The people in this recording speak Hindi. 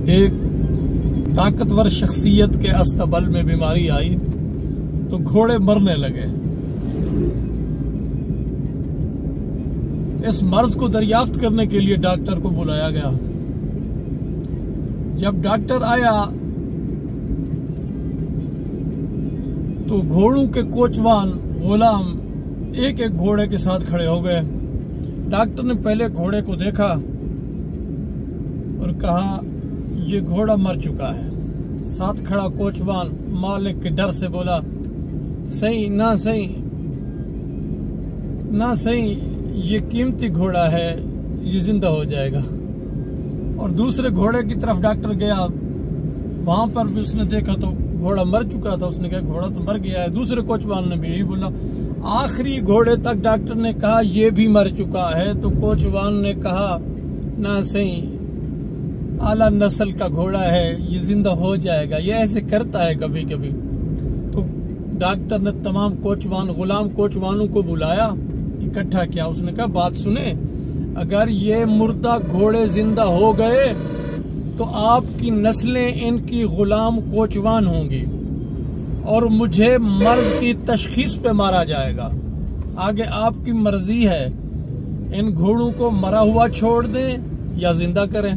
एक ताकतवर शख्सियत के अस्तबल में बीमारी आई तो घोड़े मरने लगे। इस मर्ज को दरियाफ्त करने के लिए डॉक्टर को बुलाया गया। जब डॉक्टर आया तो घोड़ों के कोचवान गुलाम एक एक घोड़े के साथ खड़े हो गए। डॉक्टर ने पहले घोड़े को देखा और कहा ये घोड़ा मर चुका है। साथ खड़ा कोचवान मालिक के डर से बोला सही ना सही ना सही, ये कीमती घोड़ा है, ये जिंदा हो जाएगा। और दूसरे घोड़े की तरफ डॉक्टर गया, वहां पर भी उसने देखा तो घोड़ा मर चुका था। उसने कहा घोड़ा तो मर गया है। दूसरे कोचवान ने भी यही बोला। आखिरी घोड़े तक डॉक्टर ने कहा ये भी मर चुका है। तो कोचवान ने कहा ना सही, आला नस्ल का घोड़ा है, ये जिंदा हो जाएगा। ये ऐसे करता है कभी कभी। तो डॉक्टर ने तमाम कोचवान गुलाम कोचवानों को बुलाया, इकट्ठा किया। उसने कहा बात सुने, अगर ये मुर्दा घोड़े जिंदा हो गए तो आपकी नस्लें इनकी गुलाम कोचवान होंगी और मुझे मर्ज की तशखीस पे मारा जाएगा। आगे आपकी मर्जी है, इन घोड़ों को मरा हुआ छोड़ दें या जिंदा करें।